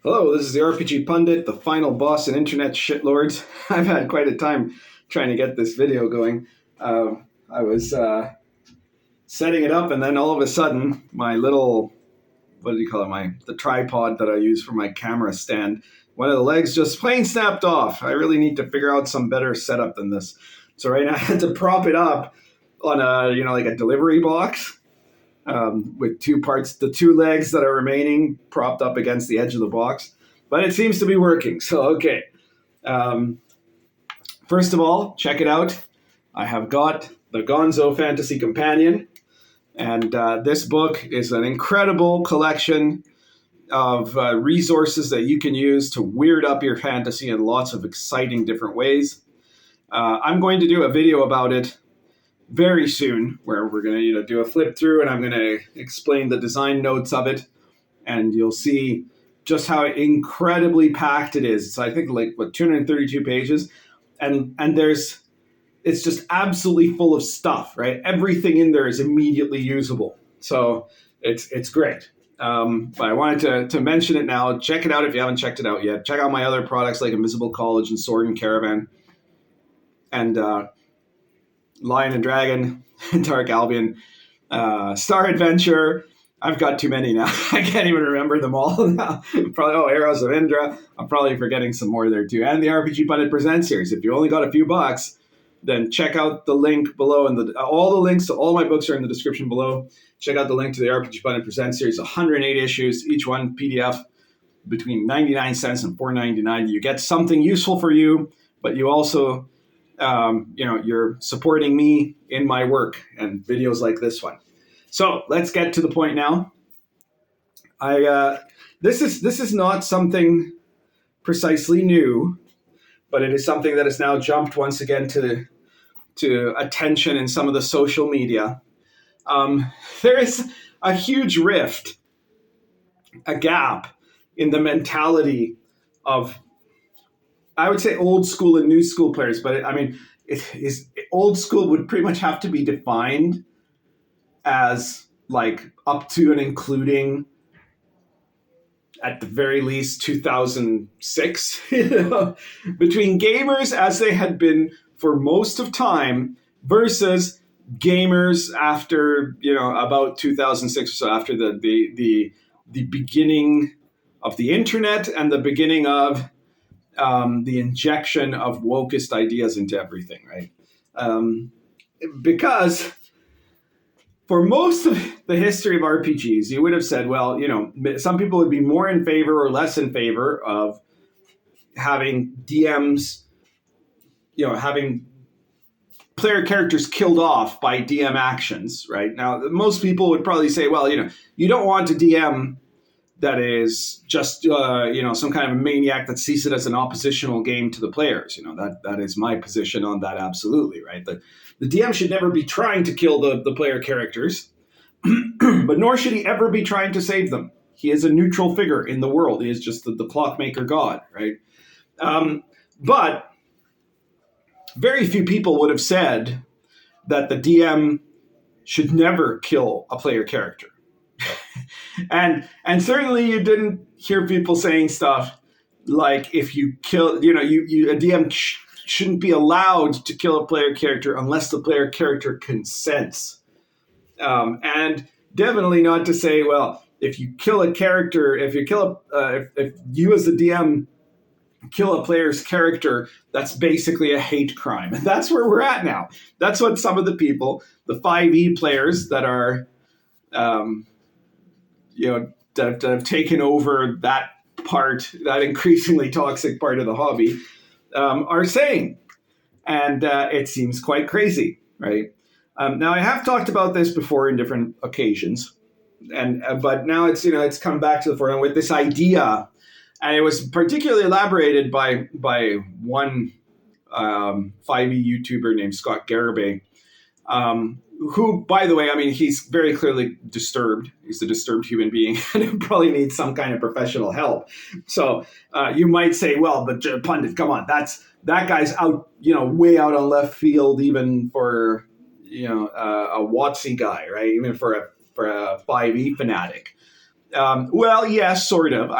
Hello, this is the RPG Pundit, the final boss in internet shitlords. I've had quite a time trying to get this video going. I was setting it up, and then all of a sudden, my little, what do you call it, the tripod that I use for my camera stand, one of the legs just plain snapped off. I really need to figure out some better setup than this. So right now I had to prop it up on a delivery box. With two parts, the two legs that are remaining propped up against the edge of the box. But it seems to be working, so okay. First of all, check it out. I have got the Gonzo Fantasy Companion, and this book is an incredible collection of resources that you can use to weird up your fantasy in lots of exciting different ways. I'm going to do a video about it very soon, where we're going to do a flip through, and I'm going to explain the design notes of it, and you'll see just how incredibly packed it is. It's I think 232 pages, and it's just absolutely full of stuff. Right, everything in there is immediately usable, so it's great. But I wanted to mention it now. Check it out if you haven't checked it out yet. Check out my other products like Invisible College and Sword and Caravan, and Lion and Dragon, Dark Albion, Star Adventure. I've got too many now. I can't even remember them all now. Probably, Arrows of Indra. I'm probably forgetting some more there too. And the RPG Pundit Presents series. If you only got a few bucks, then check out the link below. And all the links to all my books are in the description below. Check out the link to the RPG Pundit Presents series. 108 issues, each one PDF, between 99 cents and $4.99. You get something useful for you, but you also you're supporting me in my work and videos like this one. So let's get to the point now. This is not something precisely new, but it is something that has now jumped once again to attention in some of the social media. There is a huge rift, a gap in the mentality of, I would say, old school and new school players, but old school would pretty much have to be defined as like up to and including at the very least 2006, between gamers as they had been for most of time versus gamers after, about 2006 or so, after the beginning of the internet and the beginning of the injection of wokest ideas into everything, right? Because for most of the history of RPGs, you would have said, well, some people would be more in favor or less in favor of having DMs, having player characters killed off by DM actions, right? Now, most people would probably say, well, you don't want a DM that is just, some kind of a maniac that sees it as an oppositional game to the players. That is my position on that, absolutely, right? The DM should never be trying to kill the player characters, but nor should he ever be trying to save them. He is a neutral figure in the world. He is just the clockmaker god, right? But very few people would have said that the DM should never kill a player character. and certainly you didn't hear people saying stuff like, if you kill, a DM shouldn't be allowed to kill a player character unless the player character consents. And definitely not to say, well, if you kill a character, if you as the DM kill a player's character, that's basically a hate crime. And that's where we're at now. That's what some of the people, the 5e players that are, that have taken over that part, that increasingly toxic part of the hobby, are saying. And it seems quite crazy, right? Now, I have talked about this before in different occasions, but now it's come back to the forefront with this idea, and it was particularly elaborated by one 5e YouTuber named Scott Garibay, who, by the way, he's very clearly disturbed. He's a disturbed human being and probably needs some kind of professional help. So you might say, well, but Pundit, come on, that guy's out, way out on left field, even for, a WotC guy, right? Even for a 5e fanatic. Well, yes, sort of.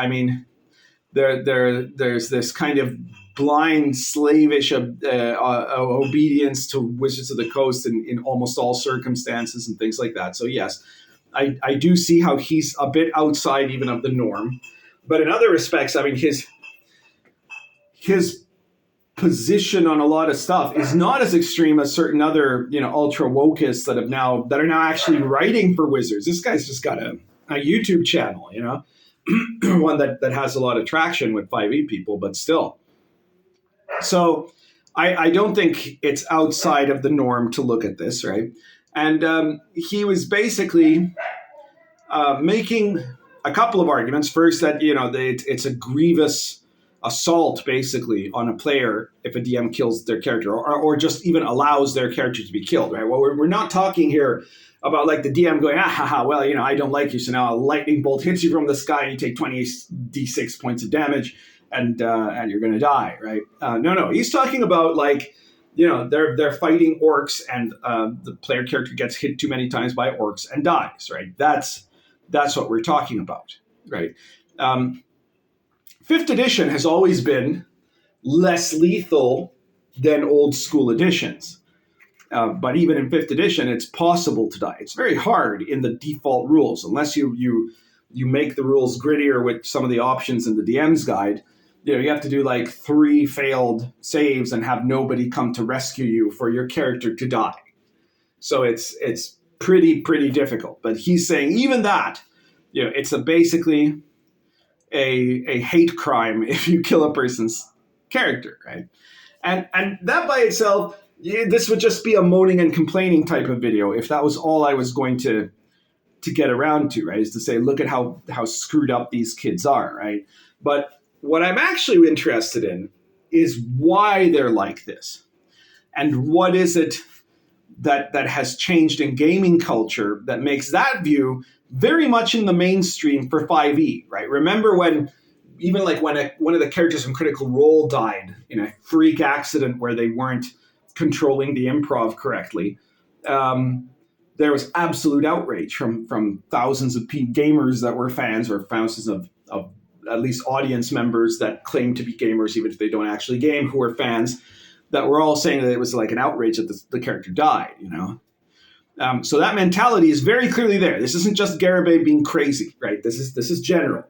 there's this kind of blind slavish obedience to Wizards of the Coast in almost all circumstances and things like that. So yes, I do see how he's a bit outside even of the norm, but in other respects, I mean his position on a lot of stuff is not as extreme as certain other, ultra wokeists that are now actually writing for Wizards. This guy's just got a YouTube channel, one that has a lot of traction with 5e people, but still. So I don't think it's outside of the norm to look at this, right? And he was basically making a couple of arguments. First, that it's a grievous assault basically on a player if a DM kills their character or just even allows their character to be killed, right? Well, we're not talking here about like the DM going, well, I don't like you, so now a lightning bolt hits you from the sky and you take 20 d6 points of damage and you're going to die, right? No, he's talking about like, they're fighting orcs and the player character gets hit too many times by orcs and dies, right? That's what we're talking about, right? 5th edition has always been less lethal than old school editions. But even in 5th edition, it's possible to die. It's very hard in the default rules, unless you make the rules grittier with some of the options in the DM's guide. You have to do like 3 failed saves and have nobody come to rescue you for your character to die. So it's pretty difficult. But he's saying even that, it's basically a hate crime if you kill a person's character, right? And that by itself, this would just be a moaning and complaining type of video if that was all I was going to get around to, right? Is to say, look at how screwed up these kids are, right? But what I'm actually interested in is why they're like this. And what is it that has changed in gaming culture that makes that view very much in the mainstream for 5e, right? Remember when one of the characters from Critical Role died in a freak accident where they weren't controlling the improv correctly, there was absolute outrage from thousands of gamers that were fans, or thousands of at least audience members that claim to be gamers, even if they don't actually game, who were fans, that were all saying that it was like an outrage that the character died, So that mentality is very clearly there. This isn't just Garibay being crazy, right? This is general.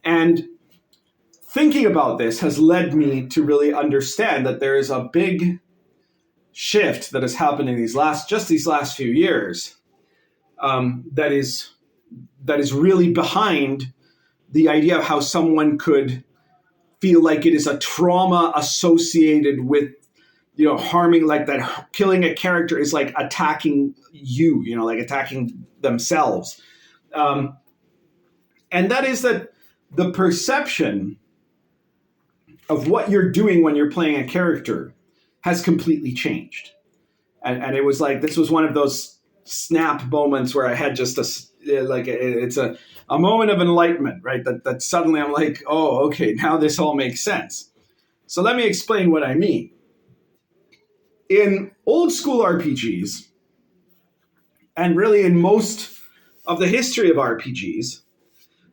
And thinking about this has led me to really understand that there is a big shift that has happened in these last few years that is really behind the idea of how someone could feel like it is a trauma associated with harming, like that killing a character is like attacking you, like attacking themselves. And that is that the perception of what you're doing when you're playing a character has completely changed. And it was like, this was one of those snap moments where I had just it's a moment of enlightenment, right? That suddenly I'm like, oh, okay, now this all makes sense. So let me explain what I mean. In old school RPGs, and really in most of the history of RPGs,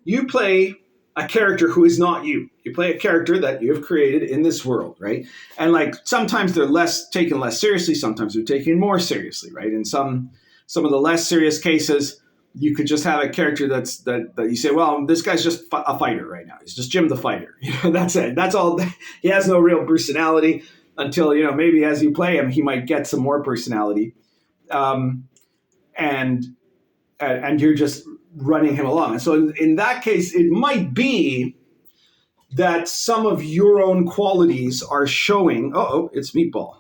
you play a character who is not you. You play a character that you have created in this world, right? And like sometimes they're taken less seriously, sometimes they're taken more seriously, right? In some of the less serious cases, you could just have a character that you say, well, this guy's just a fighter right now. He's just Jim the Fighter. That's it. That's all. He has no real personality. Until, maybe as you play him, he might get some more personality. And you're just running him along. And so in that case, it might be that some of your own qualities are showing. Oh, it's Meatball.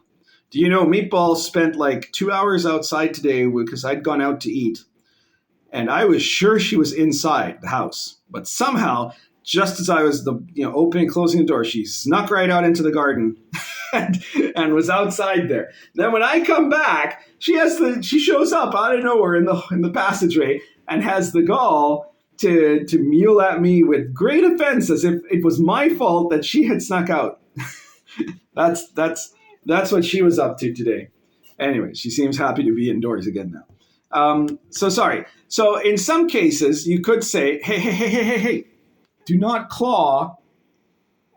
Do you know Meatball spent like 2 hours outside today because I'd gone out to eat. And I was sure she was inside the house. But somehow, just as I was opening and closing the door, she snuck right out into the garden. And was outside there. Then when I come back, she shows up out of nowhere in the passageway and has the gall to mewl at me with great offense, as if it was my fault that she had snuck out. That's what she was up to today. Anyway, she seems happy to be indoors again now. So sorry. So in some cases, you could say, hey, do not claw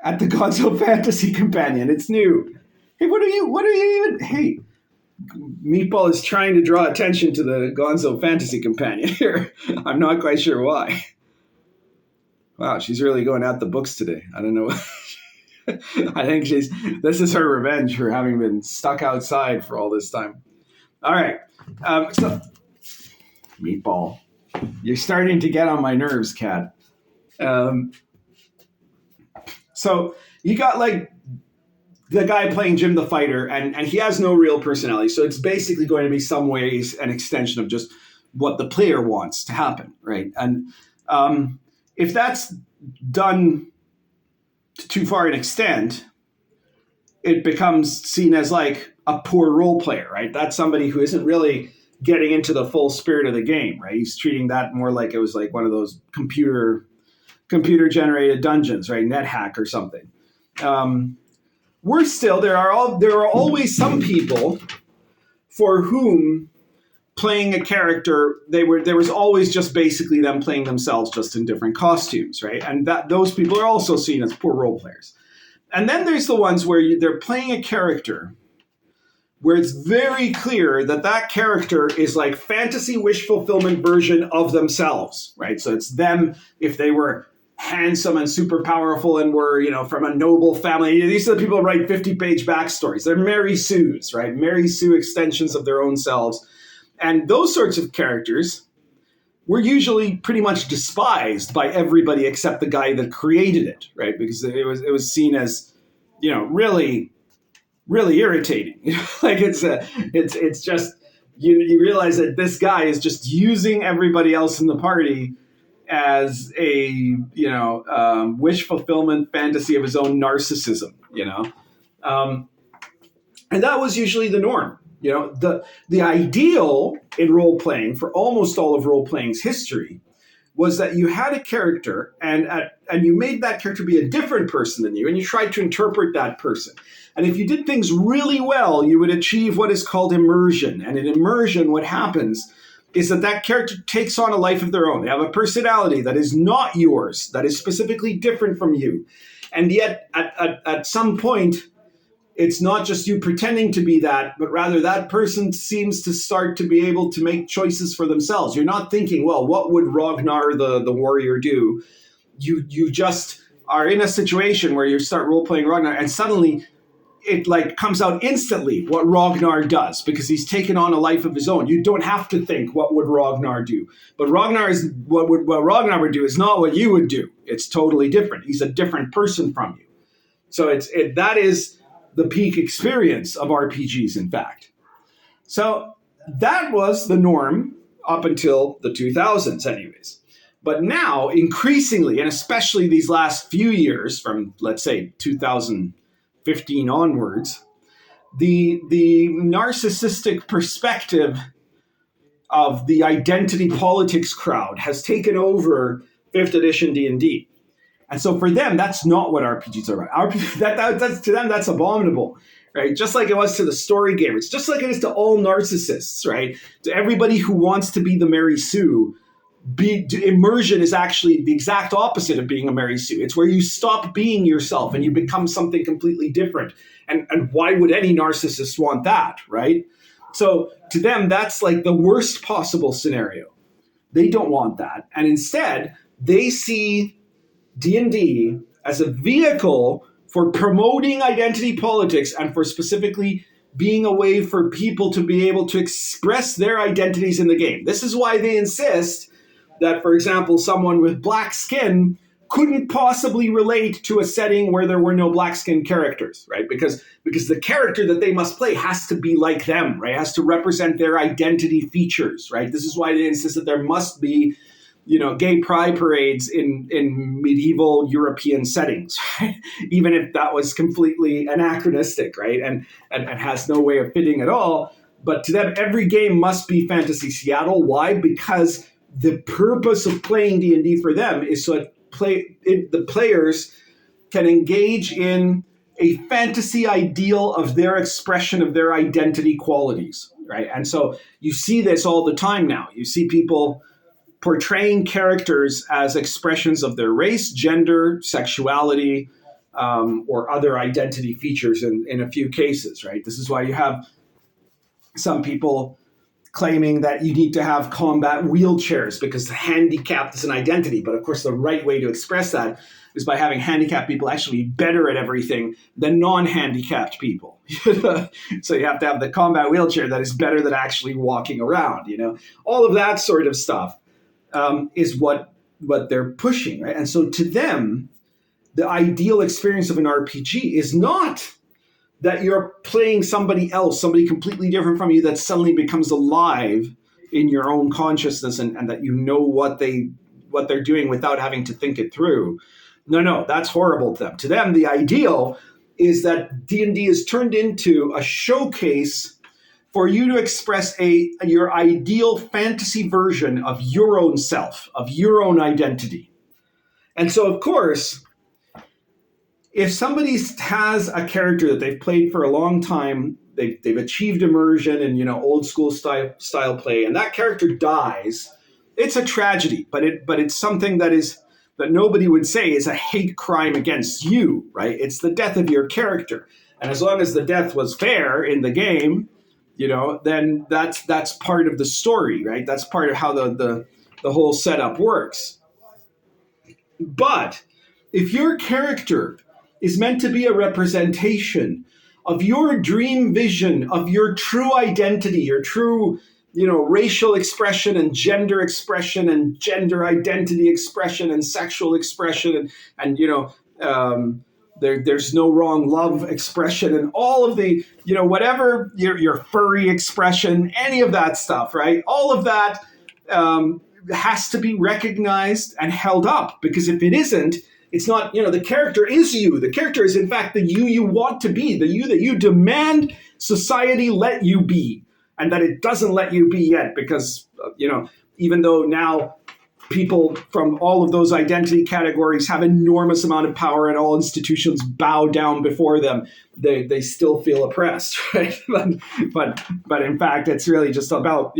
at the Gonzo Fantasy Companion. It's new. Hey, what are you even? Hey, Meatball is trying to draw attention to the Gonzo Fantasy Companion here. I'm not quite sure why. Wow, she's really going at the books today. I don't know. I think this is her revenge for having been stuck outside for all this time. All right. So, Meatball, you're starting to get on my nerves, Cat. So you got like the guy playing Jim the Fighter, and he has no real personality. So it's basically going to be some ways an extension of just what the player wants to happen, right? And if that's done to too far an extent, it becomes seen as like a poor role player, right? That's somebody who isn't really getting into the full spirit of the game, right? He's treating that more like it was like one of those computer generated dungeons, right? NetHack or something. Worse still, there are always some people for whom playing a character, there was always just basically them playing themselves, just in different costumes, right? And those people are also seen as poor role players. And then there's the ones where they're playing a character where it's very clear that character is like fantasy wish fulfillment version of themselves, right? So it's them if they were handsome and super powerful and were, from a noble family. These are the people who write 50-page backstories. They're Mary Sues, right? Mary Sue extensions of their own selves. And those sorts of characters were usually pretty much despised by everybody except the guy that created it, right? Because it was seen as, really, really irritating. Like it's just you realize that this guy is just using everybody else in the party as a wish fulfillment fantasy of his own narcissism, and that was usually the norm. The ideal in role playing for almost all of role playing's history was that you had a character and you made that character be a different person than you, and you tried to interpret that person. And if you did things really well, you would achieve what is called immersion. And in immersion, what happens is that character takes on a life of their own. They have a personality that is not yours, that is specifically different from you. And yet, at some point, it's not just you pretending to be that, but rather that person seems to start to be able to make choices for themselves. You're not thinking, well, what would Ragnar the warrior do? You just are in a situation where you start role-playing Ragnar, and suddenly it like comes out instantly what Ragnar does because he's taken on a life of his own. You don't have to think what would Ragnar do, but what Ragnar would do is not what you would do. It's totally different. He's a different person from you. So that is the peak experience of RPGs, in fact. So that was the norm up until the 2000s, anyways. But now, increasingly, and especially these last few years, from let's say 2015 onwards, the narcissistic perspective of the identity politics crowd has taken over 5th edition D&D. And so for them, that's not what RPGs are about. That's to them, that's abominable, right? Just like it was to the story gamers, just like it is to all narcissists, right? To everybody who wants to be the Mary Sue, immersion is actually the exact opposite of being a Mary Sue. It's where you stop being yourself and you become something completely different. And why would any narcissist want that, right? So to them, that's like the worst possible scenario. They don't want that. And instead, they see D&D as a vehicle for promoting identity politics and for specifically being a way for people to be able to express their identities in the game. This is why they insist that, for example, someone with black skin couldn't possibly relate to a setting where there were no black skin characters, right? Because the character that they must play has to be like them, right? Has to represent their identity features, right? This is why they insist that there must be gay pride parades in medieval European settings, right? Even if that was completely anachronistic, right? And has no way of fitting at all. But to them, every game must be Fantasy Seattle. Why? Because the purpose of playing D&D for them is so that the players can engage in a fantasy ideal of their expression of their identity qualities, right? And so you see this all the time now. You see people portraying characters as expressions of their race, gender, sexuality, or other identity features in a few cases, right? This is why you have some people claiming that you need to have combat wheelchairs because handicapped is an identity. But of course, the right way to express that is by having handicapped people actually be better at everything than non-handicapped people. So you have to have the combat wheelchair that is better than actually walking around. All of that sort of stuff is what they're pushing, right? And so to them, the ideal experience of an RPG is not that you're playing somebody else, somebody completely different from you that suddenly becomes alive in your own consciousness and that you know what they're doing without having to think it through. No, that's horrible to them. To them, the ideal is that D&D is turned into a showcase for you to express your ideal fantasy version of your own self, of your own identity. And so, of course, if somebody has a character that they've played for a long time, they've achieved immersion and old school style play, and that character dies, it's a tragedy. But it's something that nobody would say is a hate crime against you, right? It's the death of your character, and as long as the death was fair in the game, then that's part of the story, right? That's part of how the whole setup works. But if your character is meant to be a representation of your dream vision, of your true identity, your true, racial expression and gender identity expression and sexual expression and there's no wrong love expression and all of the, whatever your furry expression, any of that stuff, right? All of that has to be recognized and held up, because if it isn't, it's not, the character is you. The character is, in fact, the you want to be, the you that you demand society let you be, and that it doesn't let you be yet, because, even though now people from all of those identity categories have enormous amount of power and all institutions bow down before them, they still feel oppressed, right? but in fact, it's really just about,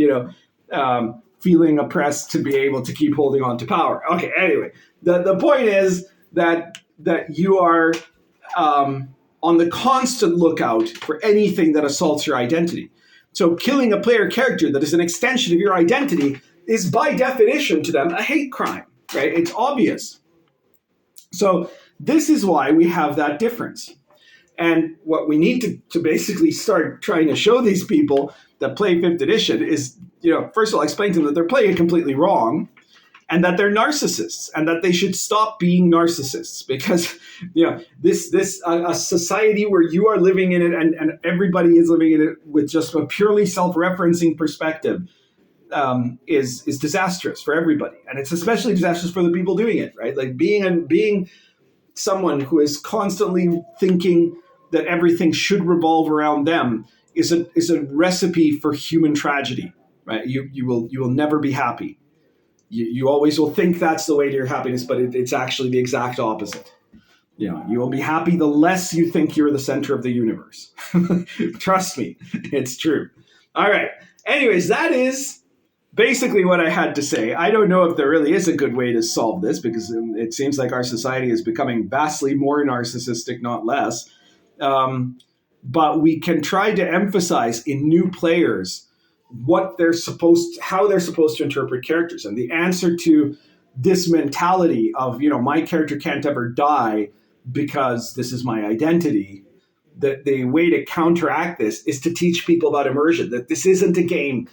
feeling oppressed to be able to keep holding on to power. Okay, anyway, the point is that you are on the constant lookout for anything that assaults your identity. So killing a player character that is an extension of your identity is by definition to them a hate crime, right? It's obvious. So this is why we have that difference. And what we need to basically start trying to show these people that play 5th edition is, first of all, explain to them that they're playing it completely wrong, and that they're narcissists, and that they should stop being narcissists, because this a society where you are living in it and everybody is living in it with just a purely self-referencing perspective is disastrous for everybody, and it's especially disastrous for the people doing it, right? Like being someone who is constantly thinking that everything should revolve around them is a recipe for human tragedy, right? You will never be happy. You always will think that's the way to your happiness, but it's actually the exact opposite. You will be happy the less you think you're the center of the universe. Trust me, it's true. All right. Anyways, that is basically what I had to say. I don't know if there really is a good way to solve this, because it seems like our society is becoming vastly more narcissistic, not less. But we can try to emphasize in new players how they're supposed to interpret characters. And the answer to this mentality of, my character can't ever die because this is my identity, the way to counteract this is to teach people about immersion, that this isn't a game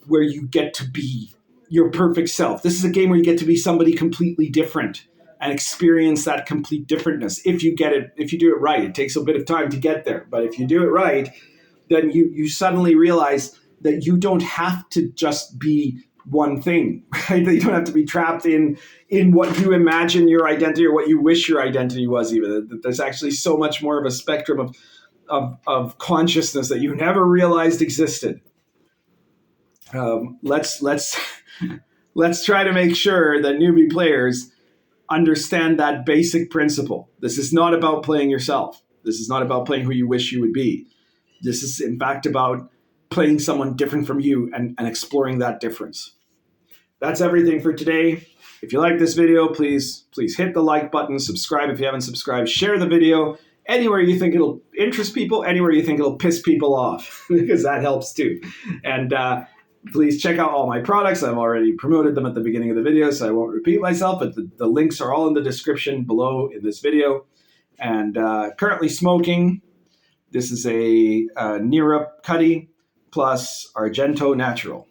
where you get to be your perfect self. This is a game where you get to be somebody completely different and experience that complete differentness. If you do it right, it takes a bit of time to get there. But if you do it right, then you suddenly realize that you don't have to just be one thing, right? That you don't have to be trapped in what you imagine your identity or what you wish your identity was, even. That there's actually so much more of a spectrum of consciousness that you never realized existed. Let's try to make sure that newbie players understand that basic principle. This is not about playing yourself. This is not about playing who you wish you would be. This is, in fact, about playing someone different from you and exploring that difference. That's everything for today. If you like this video, please hit the like button, subscribe if you haven't subscribed, share the video anywhere you think it'll interest people, anywhere you think it'll piss people off, because that helps too. And please check out all my products. I've already promoted them at the beginning of the video, so I won't repeat myself, but the links are all in the description below in this video. And currently smoking, this is a Nira Cuddy plus Argento Natural.